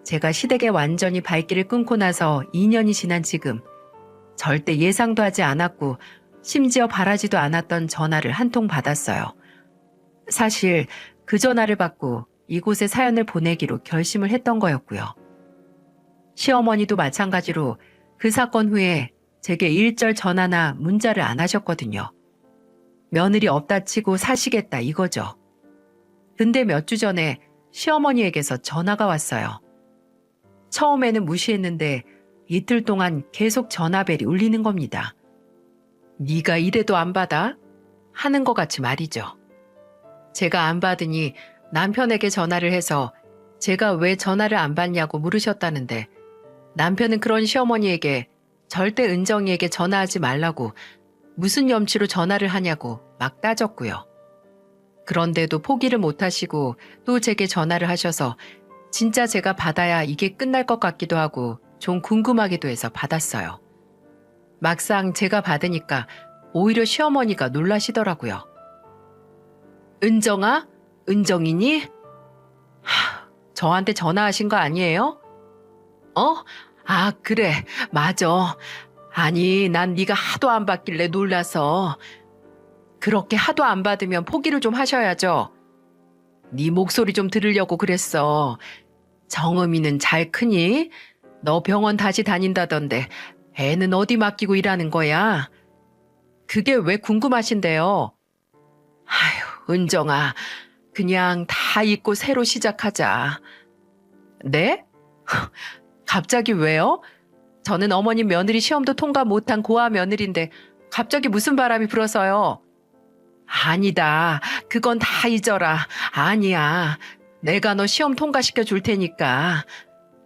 제가 시댁에 완전히 발길을 끊고 나서 2년이 지난 지금 절대 예상도 하지 않았고 심지어 바라지도 않았던 전화를 한 통 받았어요. 사실 그 전화를 받고 이곳에 사연을 보내기로 결심을 했던 거였고요. 시어머니도 마찬가지로 그 사건 후에 제게 일절 전화나 문자를 안 하셨거든요. 며느리 없다 치고 사시겠다 이거죠. 근데 몇 주 전에 시어머니에게서 전화가 왔어요. 처음에는 무시했는데 이틀 동안 계속 전화벨이 울리는 겁니다. 네가 이래도 안 받아? 하는 것 같이 말이죠. 제가 안 받으니 남편에게 전화를 해서 제가 왜 전화를 안 받냐고 물으셨다는데 남편은 그런 시어머니에게 절대 은정이에게 전화하지 말라고 무슨 염치로 전화를 하냐고 막 따졌고요. 그런데도 포기를 못하시고 또 제게 전화를 하셔서 진짜 제가 받아야 이게 끝날 것 같기도 하고 좀 궁금하기도 해서 받았어요. 막상 제가 받으니까 오히려 시어머니가 놀라시더라고요. 은정아? 은정이니? 저한테 전화하신 거 아니에요? 아, 그래. 맞아. 아니, 난 네가 하도 안 받길래 놀라서. 그렇게 하도 안 받으면 포기를 좀 하셔야죠. 네 목소리 좀 들으려고 그랬어. 정음이는 잘 크니? 너 병원 다시 다닌다던데 애는 어디 맡기고 일하는 거야? 그게 왜 궁금하신데요? 아휴, 은정아. 그냥 다 잊고 새로 시작하자. 네? 갑자기 왜요? 저는 어머님 며느리 시험도 통과 못한 고아 며느리인데 갑자기 무슨 바람이 불어서요? 아니다. 그건 다 잊어라. 아니야. 내가 너 시험 통과시켜 줄 테니까.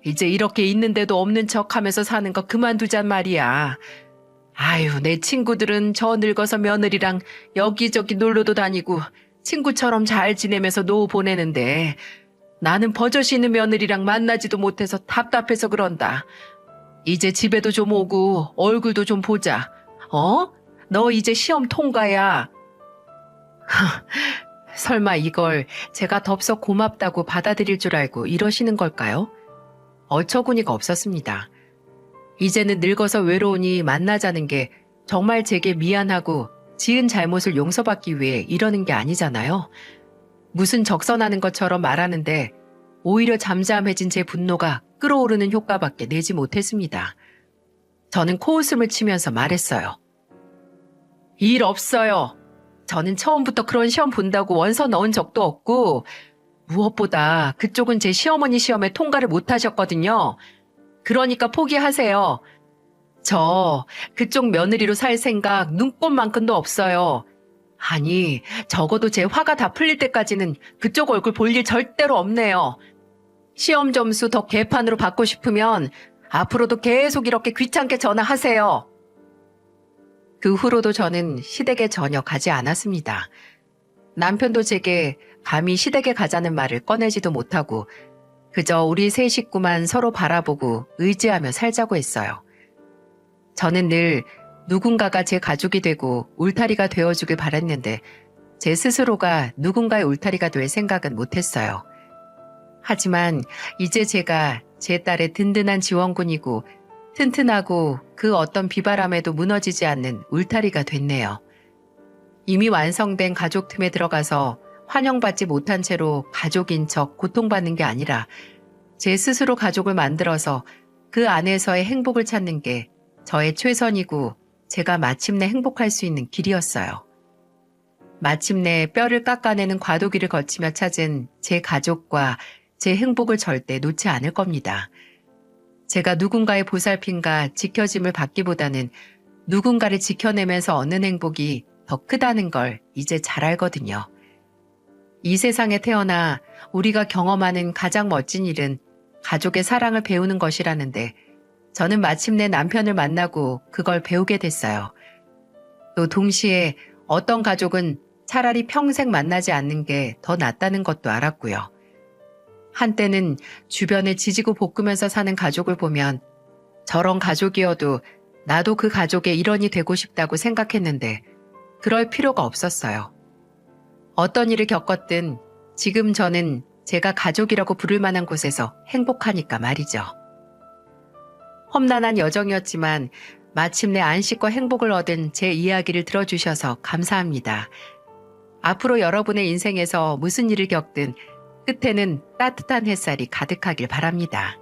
이제 이렇게 있는데도 없는 척하면서 사는 거 그만두잔 말이야. 아유, 내 친구들은 저 늙어서 며느리랑 여기저기 놀러도 다니고 친구처럼 잘 지내면서 노후 보내는데 나는 버젓이 있는 며느리랑 만나지도 못해서 답답해서 그런다. 이제 집에도 좀 오고 얼굴도 좀 보자. 너 이제 시험 통과야. 설마 이걸 제가 덥석 고맙다고 받아들일 줄 알고 이러시는 걸까요? 어처구니가 없었습니다. 이제는 늙어서 외로우니 만나자는 게 정말 제게 미안하고 지은 잘못을 용서받기 위해 이러는 게 아니잖아요. 무슨 적선하는 것처럼 말하는데 오히려 잠잠해진 제 분노가 끓어오르는 효과밖에 내지 못했습니다. 저는 코웃음을 치면서 말했어요. 일 없어요. 저는 처음부터 그런 시험 본다고 원서 넣은 적도 없고 무엇보다 그쪽은 제 시어머니 시험에 통과를 못하셨거든요. 그러니까 포기하세요. 저 그쪽 며느리로 살 생각 눈꼽만큼도 없어요. 아니, 적어도 제 화가 다 풀릴 때까지는 그쪽 얼굴 볼 일 절대로 없네요. 시험 점수 더 개판으로 받고 싶으면 앞으로도 계속 이렇게 귀찮게 전화하세요. 그 후로도 저는 시댁에 전혀 가지 않았습니다. 남편도 제게 감히 시댁에 가자는 말을 꺼내지도 못하고 그저 우리 세 식구만 서로 바라보고 의지하며 살자고 했어요. 저는 늘 누군가가 제 가족이 되고 울타리가 되어주길 바랬는데 제 스스로가 누군가의 울타리가 될 생각은 못했어요. 하지만 이제 제가 제 딸의 든든한 지원군이고 튼튼하고 그 어떤 비바람에도 무너지지 않는 울타리가 됐네요. 이미 완성된 가족 틈에 들어가서 환영받지 못한 채로 가족인 척 고통받는 게 아니라 제 스스로 가족을 만들어서 그 안에서의 행복을 찾는 게 저의 최선이고 제가 마침내 행복할 수 있는 길이었어요. 마침내 뼈를 깎아내는 과도기를 거치며 찾은 제 가족과 제 행복을 절대 놓지 않을 겁니다. 제가 누군가의 보살핌과 지켜짐을 받기보다는 누군가를 지켜내면서 얻는 행복이 더 크다는 걸 이제 잘 알거든요. 이 세상에 태어나 우리가 경험하는 가장 멋진 일은 가족의 사랑을 배우는 것이라는데 저는 마침내 남편을 만나고 그걸 배우게 됐어요. 또 동시에 어떤 가족은 차라리 평생 만나지 않는 게 더 낫다는 것도 알았고요. 한때는 주변에 지지고 볶으면서 사는 가족을 보면 저런 가족이어도 나도 그 가족의 일원이 되고 싶다고 생각했는데 그럴 필요가 없었어요. 어떤 일을 겪었든 지금 저는 제가 가족이라고 부를 만한 곳에서 행복하니까 말이죠. 험난한 여정이었지만 마침내 안식과 행복을 얻은 제 이야기를 들어주셔서 감사합니다. 앞으로 여러분의 인생에서 무슨 일을 겪든 끝에는 따뜻한 햇살이 가득하길 바랍니다.